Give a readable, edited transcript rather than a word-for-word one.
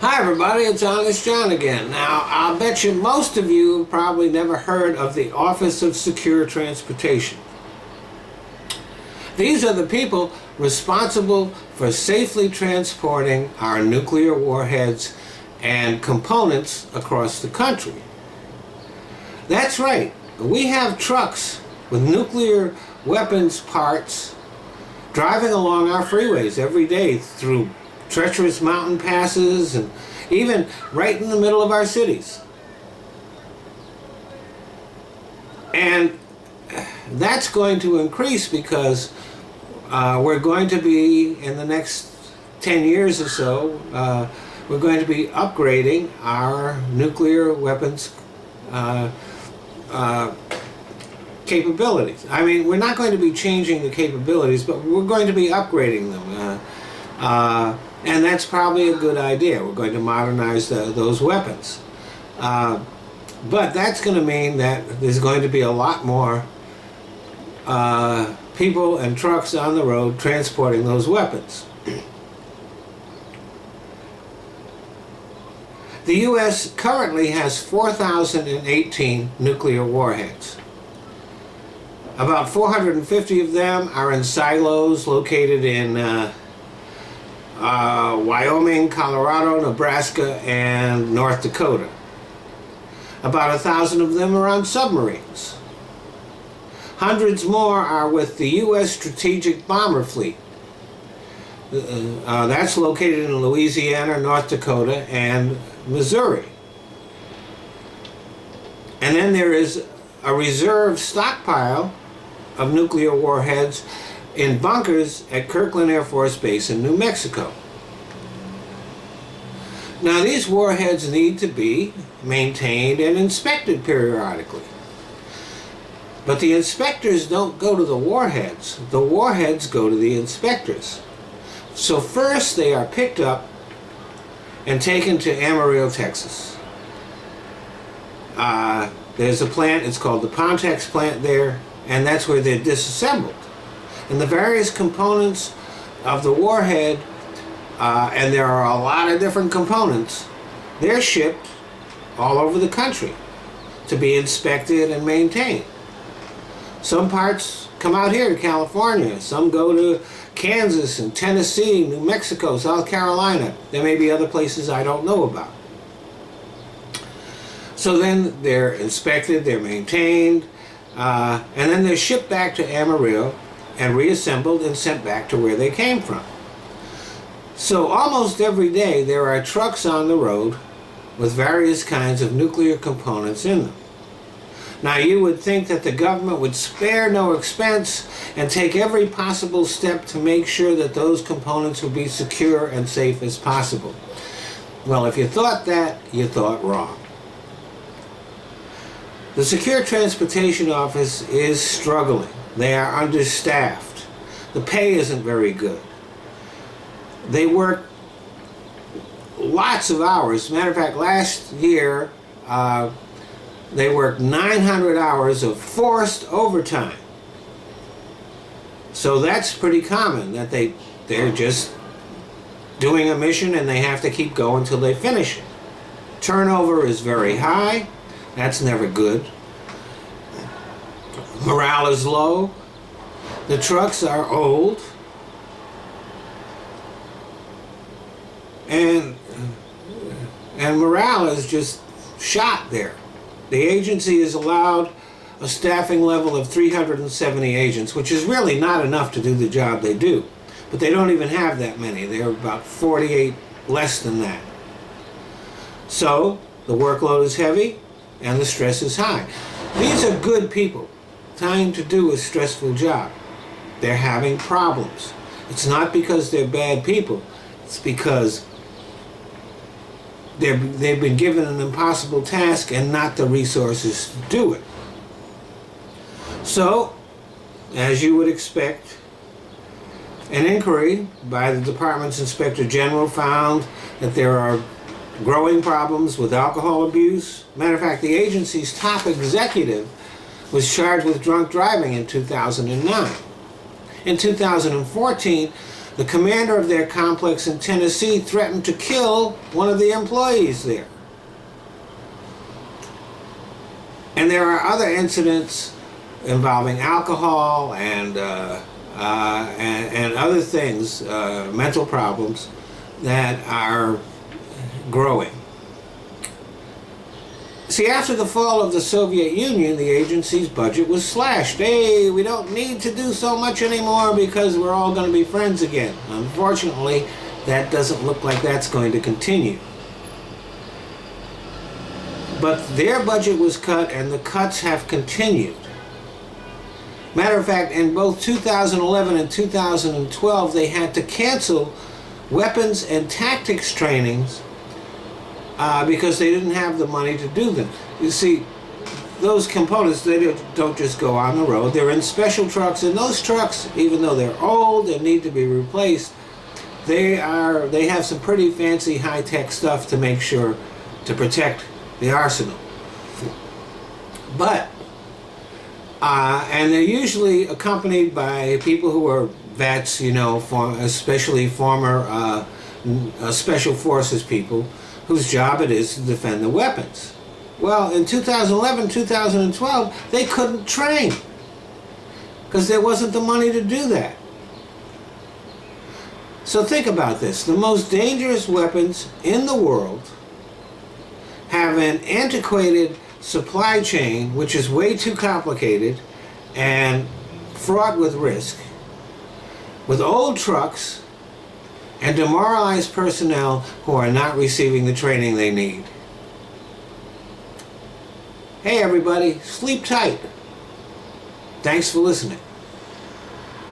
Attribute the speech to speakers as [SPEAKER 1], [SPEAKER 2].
[SPEAKER 1] Hi everybody, it's Honest John again. Now, I'll bet you most of you have probably never heard of the Office of Secure Transportation. These are the people responsible for safely transporting our nuclear warheads and components across the country. That's right, we have trucks with nuclear weapons parts driving along our freeways every day through treacherous mountain passes and even right in the middle of our cities. And that's going to increase because we're going to be, in the next 10 years or so, we're going to be upgrading our nuclear weapons capabilities. I mean, we're not going to be changing the capabilities, but we're going to be upgrading them. And that's probably a good idea. We're going to modernize those weapons. But that's going to mean that there's going to be a lot more people and trucks on the road transporting those weapons. The U.S. currently has 4,018 nuclear warheads. About 450 of them are in silos located in Wyoming, Colorado, Nebraska, and North Dakota. About 1,000 of them are on submarines. Hundreds more are with the U.S. Strategic Bomber Fleet. That's located in Louisiana, North Dakota, and Missouri. And then there is a reserve stockpile of nuclear warheads in bunkers at Kirkland Air Force Base in New Mexico. Now, these warheads need to be maintained and inspected periodically. But the inspectors don't go to the warheads. The warheads go to the inspectors. So first they are picked up and taken to Amarillo, Texas. There's a plant, it's called the Pontex plant there, and that's where they're disassembled. And the various components of the warhead, and there are a lot of different components, they're shipped all over the country to be inspected and maintained. Some parts come out here to California, some go to Kansas and Tennessee, New Mexico, South Carolina. There may be other places I don't know about. So then they're inspected, they're maintained, and then they're shipped back to Amarillo and reassembled and sent back to where they came from. So almost every day there are trucks on the road with various kinds of nuclear components in them. Now, you would think that the government would spare no expense and take every possible step to make sure that those components would be secure and safe as possible. Well, if you thought that, you thought wrong. The Secure Transportation Office is struggling. They are understaffed. The pay isn't very good. They work lots of hours. As a matter of fact, last year they worked 900 hours of forced overtime. So that's pretty common, that they're just doing a mission and they have to keep going until they finish it. Turnover is very high. That's never good. Morale is low. The trucks are old. And morale is just shot there. The agency is allowed a staffing level of 370 agents, which is really not enough to do the job they do. But they don't even have that many. They're about 48 less than that. So the workload is heavy and the stress is high. These are good people trying to do a stressful job. They're having problems. It's not because they're bad people. It's because they've been given an impossible task and not the resources to do it. So, as you would expect, an inquiry by the department's Inspector General found that there are growing problems with alcohol abuse. Matter of fact, the agency's top executive was charged with drunk driving in 2009. In 2014, The commander of their complex in Tennessee threatened to kill one of the employees there. And there are other incidents involving alcohol and other things, mental problems, that are growing. See, after the fall of the Soviet Union, the agency's budget was slashed. Hey, we don't need to do so much anymore because we're all going to be friends again. Unfortunately, that doesn't look like that's going to continue. But their budget was cut, and the cuts have continued. Matter of fact, in both 2011 and 2012, they had to cancel weapons and tactics trainings because they didn't have the money to do them. You see, those components, they don't just go on the road. They're in special trucks, and those trucks, even though they're old and need to be replaced, they have some pretty fancy high-tech stuff to make sure to protect the arsenal. But and they're usually accompanied by people who are vets, you know, especially former special forces people whose job it is to defend the weapons. Well, in 2011, 2012, they couldn't train because there wasn't the money to do that. So think about this. The most dangerous weapons in the world have an antiquated supply chain which is way too complicated and fraught with risk, with old trucks and demoralized personnel who are not receiving the training they need. Hey everybody, sleep tight. Thanks for listening.